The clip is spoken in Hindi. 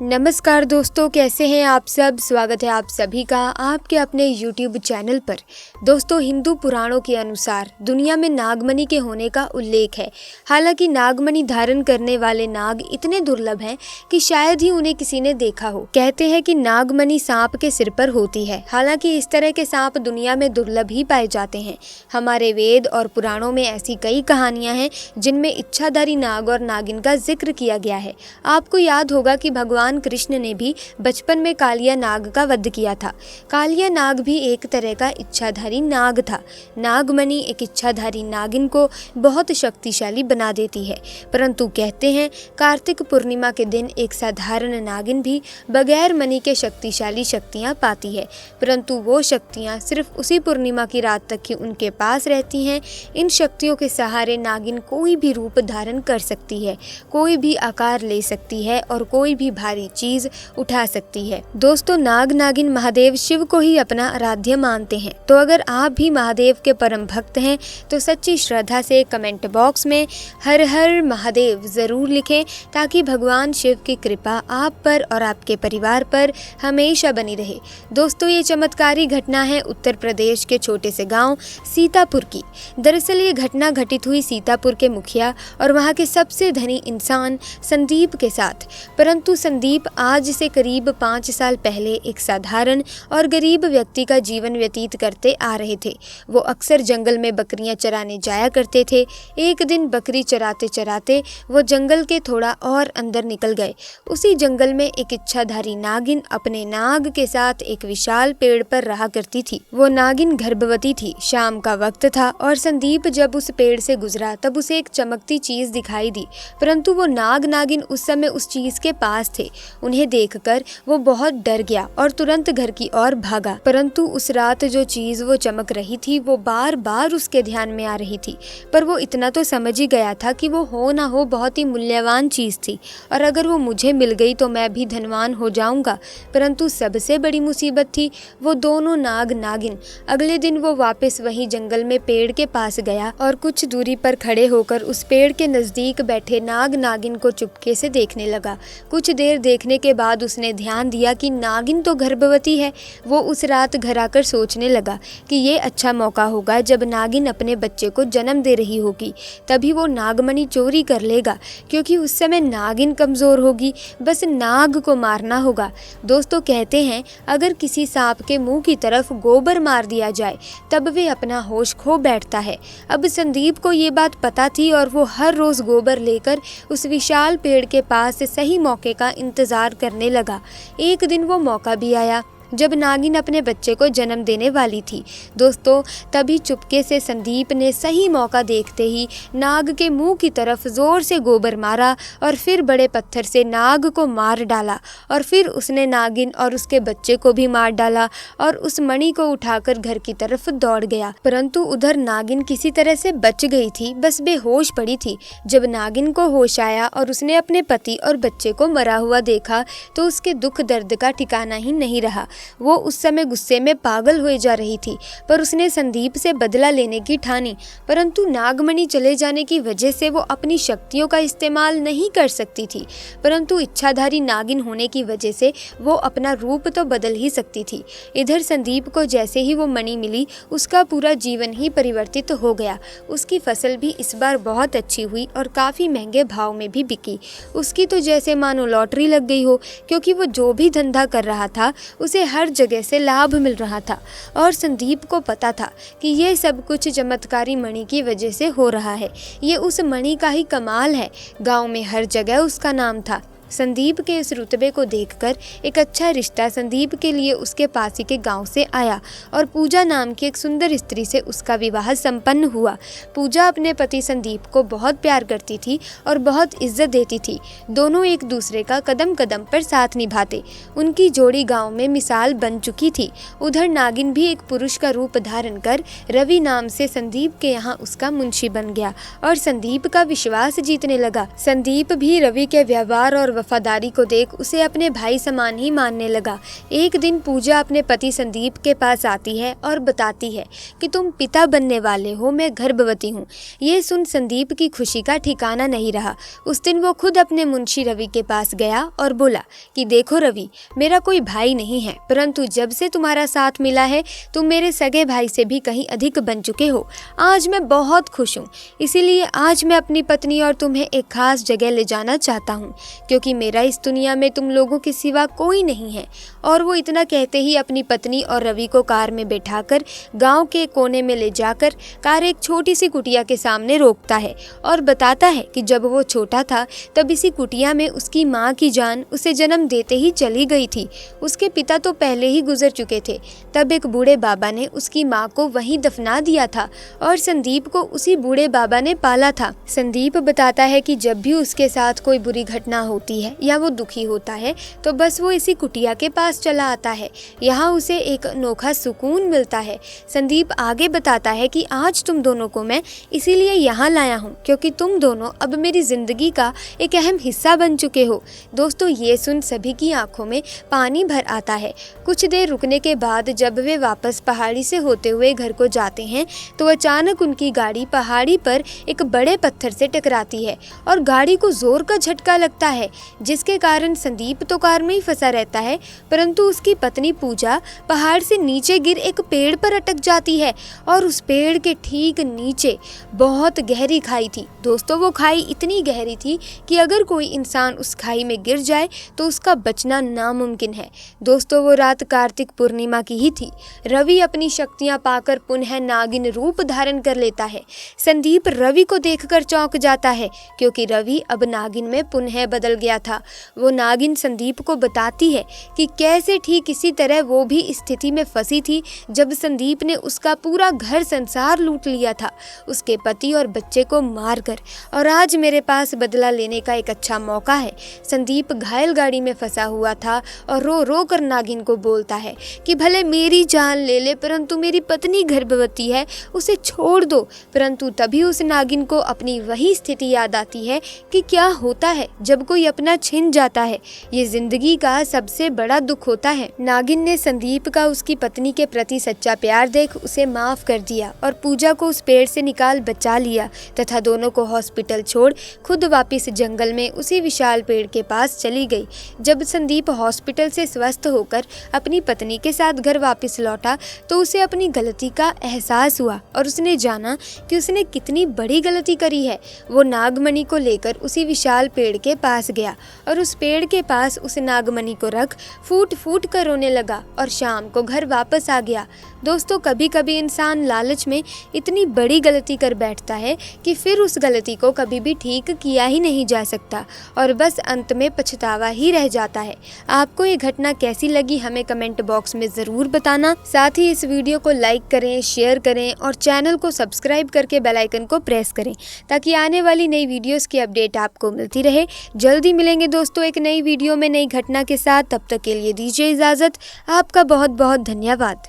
नमस्कार दोस्तों, कैसे हैं आप सब। स्वागत है आप सभी का आपके अपने YouTube चैनल पर। दोस्तों, हिंदू पुराणों के अनुसार दुनिया में नागमणि के होने का उल्लेख है। हालांकि नागमणि धारण करने वाले नाग इतने दुर्लभ हैं कि शायद ही उन्हें किसी ने देखा हो। कहते हैं कि नागमणि सांप के सिर पर होती है। हालांकि इस तरह के सांप दुनिया में दुर्लभ ही पाए जाते हैं। हमारे वेद और पुराणों में ऐसी कई कहानियां हैं जिनमें इच्छाधारी नाग और नागिन का जिक्र किया गया है। आपको याद होगा कि भगवान कृष्ण ने भी बचपन में कालिया नाग का वध किया था। कालिया नाग भी एक तरह का इच्छाधारी नाग था। नागमणि एक इच्छाधारी नागिन को बहुत शक्तिशाली बना देती है, परंतु कहते हैं कार्तिक पूर्णिमा के दिन एक साधारण नागिन भी बगैर मणि के शक्तिशाली शक्तियां पाती है, परंतु वो शक्तियां सिर्फ उसी पूर्णिमा की रात तक ही उनके पास रहती हैं। इन शक्तियों के सहारे नागिन कोई भी रूप धारण कर सकती है, कोई भी आकार ले सकती है और कोई भी भारी चीज उठा सकती है। दोस्तों, नाग नागिन महादेव शिव को ही अपना आराध्य मानते हैं। तो अगर आप भी महादेव के परम भक्त हैं तो सच्ची श्रद्धा से कमेंट बॉक्स में हर हर महादेव जरूर लिखें, ताकि भगवान शिव की कृपा आप पर और आपके परिवार पर हमेशा बनी रहे। दोस्तों, ये चमत्कारी घटना है उत्तर प्रदेश के छोटे से गांव सीतापुर की। दरअसल ये घटना घटित हुई सीतापुर के मुखिया और वहां के सबसे धनी इंसान संदीप के साथ। परंतु संदीप आज से करीब 5 साल पहले एक साधारण और गरीब व्यक्ति का जीवन व्यतीत करते आ रहे थे। वो अक्सर जंगल में बकरियां चराने जाया करते थे। एक दिन बकरी चराते चराते वो जंगल के थोड़ा और अंदर निकल गए। उसी जंगल में एक इच्छाधारी नागिन अपने नाग के साथ एक विशाल पेड़ पर रहा करती थी। वो नागिन गर्भवती थी। शाम का वक्त था और संदीप जब उस पेड़ से गुजरा तब उसे एक चमकती चीज दिखाई दी, परंतु वो नाग नागिन उस समय उस चीज के पास थे। उन्हें देखकर वो बहुत डर गया और तुरंत घर की ओर भागा। परंतु उस रात जो चीज वो चमक रही थी वो बार बार उसके ध्यान में आ रही थी। पर वो इतना तो समझ ही गया था कि वो हो ना हो बहुत ही मूल्यवान चीज थी और अगर वो मुझे मिल गई तो मैं भी धनवान हो जाऊंगा। परंतु सबसे बड़ी मुसीबत थी वो दोनों नाग नागिन। अगले दिन वो वापस वही जंगल में पेड़ के पास गया और कुछ दूरी पर खड़े होकर उस पेड़ के नजदीक बैठे नाग नागिन को चुपके से देखने लगा। कुछ देर देखने के बाद उसने ध्यान दिया कि नागिन तो गर्भवती है। वो उस रात घर आकर सोचने लगा कि ये अच्छा मौका होगा, जब नागिन अपने बच्चे को जन्म दे रही होगी तभी वो नागमणि चोरी कर लेगा, क्योंकि उस समय नागिन कमजोर होगी। बस नाग को मारना होगा। दोस्तों, कहते हैं अगर किसी सांप के मुंह की तरफ गोबर मार दिया जाए तब वे अपना होश खो बैठता है। अब संदीप को ये बात पता थी और वो हर रोज गोबर लेकर उस विशाल पेड़ के पास सही मौके का इंतजार करने लगा। एक दिन वो मौका भी आया जब नागिन अपने बच्चे को जन्म देने वाली थी। दोस्तों, तभी चुपके से संदीप ने सही मौका देखते ही नाग के मुंह की तरफ जोर से गोबर मारा और फिर बड़े पत्थर से नाग को मार डाला और फिर उसने नागिन और उसके बच्चे को भी मार डाला और उस मणि को उठाकर घर की तरफ दौड़ गया। परंतु उधर नागिन किसी तरह से बच गई थी, बस बेहोश पड़ी थी। जब नागिन को होश आया और उसने अपने पति और बच्चे को मरा हुआ देखा तो उसके दुख दर्द का ठिकाना ही नहीं रहा। वो उस समय गुस्से में पागल हुए जा रही थी, पर उसने संदीप से बदला लेने की ठानी। परंतु नागमणि चले जाने की वजह से वो अपनी शक्तियों का इस्तेमाल नहीं कर सकती थी, परंतु इच्छाधारी नागिन होने की वजह से वो अपना रूप तो बदल ही सकती थी। इधर संदीप को जैसे ही वो मणि मिली उसका पूरा जीवन ही परिवर्तित हो गया। उसकी फसल भी इस बार बहुत अच्छी हुई और काफ़ी महंगे भाव में भी बिकी। उसकी तो जैसे मानो लॉटरी लग गई हो, क्योंकि वो जो भी धंधा कर रहा था उसे हर जगह से लाभ मिल रहा था और संदीप को पता था कि ये सब कुछ चमत्कारी मणि की वजह से हो रहा है। ये उस मणि का ही कमाल है। गांव में हर जगह उसका नाम था। संदीप के इस रुतबे को देखकर एक अच्छा रिश्ता संदीप के लिए उसके पास ही के गांव से आया और पूजा नाम की एक सुंदर स्त्री से उसका विवाह संपन्न हुआ। पूजा अपने पति संदीप को बहुत प्यार करती थी और बहुत इज्जत देती थी। दोनों एक दूसरे का कदम कदम पर साथ निभाते। उनकी जोड़ी गांव में मिसाल बन चुकी थी। उधर नागिन भी एक पुरुष का रूप धारण कर रवि नाम से संदीप के यहाँ उसका मुंशी बन गया और संदीप का विश्वास जीतने लगा। संदीप भी रवि के व्यवहार और वफादारी को देख उसे अपने भाई समान ही मानने लगा। एक दिन पूजा अपने पति संदीप के पास आती है और बताती है कि तुम पिता बनने वाले हो, मैं गर्भवती हूँ। ये सुन संदीप की खुशी का ठिकाना नहीं रहा। उस दिन वो खुद अपने मुंशी रवि के पास गया और बोला कि देखो रवि, मेरा कोई भाई नहीं है, परंतु जब से तुम्हारा साथ मिला है तुम मेरे सगे भाई से भी कहीं अधिक बन चुके हो। आज मैं बहुत खुश हूँ, इसीलिए आज मैं अपनी पत्नी और तुम्हें एक खास जगह ले जाना चाहता हूँ, क्योंकि मेरा इस दुनिया में तुम लोगों के सिवा कोई नहीं है। और वो इतना कहते ही अपनी पत्नी और रवि को कार में बैठाकर गांव के कोने में ले जाकर कार एक छोटी सी कुटिया के सामने रोकता है और बताता है कि जब वो छोटा था तब इसी कुटिया में उसकी माँ की जान उसे जन्म देते ही चली गई थी। उसके पिता तो पहले ही गुजर चुके थे। तब एक बूढ़े बाबा ने उसकी माँ को वहीं दफना दिया था और संदीप को उसी बूढ़े बाबा ने पाला था। संदीप बताता है कि जब भी उसके साथ कोई बुरी घटना होती है या वो दुखी होता है तो बस वो इसी कुटिया के पास चला आता है। यहाँ उसे एक अनोखा सुकून मिलता है। संदीप आगे बताता है कि आज तुम दोनों को मैं इसीलिए यहाँ लाया हूँ क्योंकि तुम दोनों अब मेरी जिंदगी का एक अहम हिस्सा बन चुके हो। दोस्तों, ये सुन सभी की आंखों में पानी भर आता है। कुछ देर रुकने के बाद जब वे वापस पहाड़ी से होते हुए घर को जाते हैं तो अचानक उनकी गाड़ी पहाड़ी पर एक बड़े पत्थर से टकराती है और गाड़ी को जोर का झटका लगता है, जिसके कारण संदीप तो कार में ही फंसा रहता है, परंतु उसकी पत्नी पूजा पहाड़ से नीचे गिर एक पेड़ पर अटक जाती है और उस पेड़ के ठीक नीचे बहुत गहरी खाई थी। दोस्तों, वो खाई इतनी गहरी थी कि अगर कोई इंसान उस खाई में गिर जाए तो उसका बचना नामुमकिन है। दोस्तों, वो रात कार्तिक पूर्णिमा की ही थी। रवि अपनी शक्तियां पाकर पुनः नागिन रूप धारण कर लेता है। संदीप रवि को देखकर चौंक जाता है क्योंकि रवि अब नागिन में पुनः बदल गया था। वो नागिन संदीप को बताती है कि कैसे ठीक इसी तरह वो भी स्थिति में फंसी थी जब संदीप ने उसका पूरा घर संसार लूट लिया था, उसके पति और बच्चे को मारकर, और आज मेरे पास बदला लेने का एक अच्छा मौका है। संदीप घायल गाड़ी में फंसा हुआ था और रो रो कर नागिन को बोलता है कि भले मेरी जान ले ले परंतु मेरी पत्नी गर्भवती है, उसे छोड़ दो। परंतु तभी उस नागिन को अपनी वही स्थिति याद आती है कि क्या होता है जब कोई अपना छिन जाता है। ये जिंदगी का सबसे बड़ा दुख होता है। नागिन ने संदीप का उसकी पत्नी के प्रति सच्चा प्यार देख उसे माफ कर दिया और पूजा को उस पेड़ से निकाल बचा लिया तथा दोनों को हॉस्पिटल छोड़ खुद वापस जंगल में उसी विशाल पेड़ के पास चली गई। जब संदीप हॉस्पिटल से स्वस्थ होकर अपनी पत्नी के साथ घर वापस लौटा तो उसे अपनी गलती का एहसास हुआ और उसने जाना कि उसने कितनी बड़ी गलती करी है। वो नागमणि को लेकर उसी विशाल पेड़ के पास गया और उस पेड़ के पास उस नागमणि को रख फूट फूट कर रोने लगा और शाम को घर वापस आ गया। दोस्तों, कभी कभी इंसान लालच में इतनी बड़ी गलती कर बैठता है कि फिर उस गलती को कभी भी ठीक किया ही नहीं जा सकता और बस अंत में पछतावा ही रह जाता है। आपको ये घटना कैसी लगी हमें कमेंट बॉक्स में ज़रूर बताना। साथ ही इस वीडियो को लाइक करें, शेयर करें और चैनल को सब्सक्राइब करके बेल आइकन को प्रेस करें ताकि आने वाली नई वीडियोस की अपडेट आपको मिलती रहे। जल्दी मिलेंगे दोस्तों एक नई वीडियो में नई घटना के साथ। तब तक के लिए दीजिए इजाज़त। आपका बहुत बहुत धन्यवाद।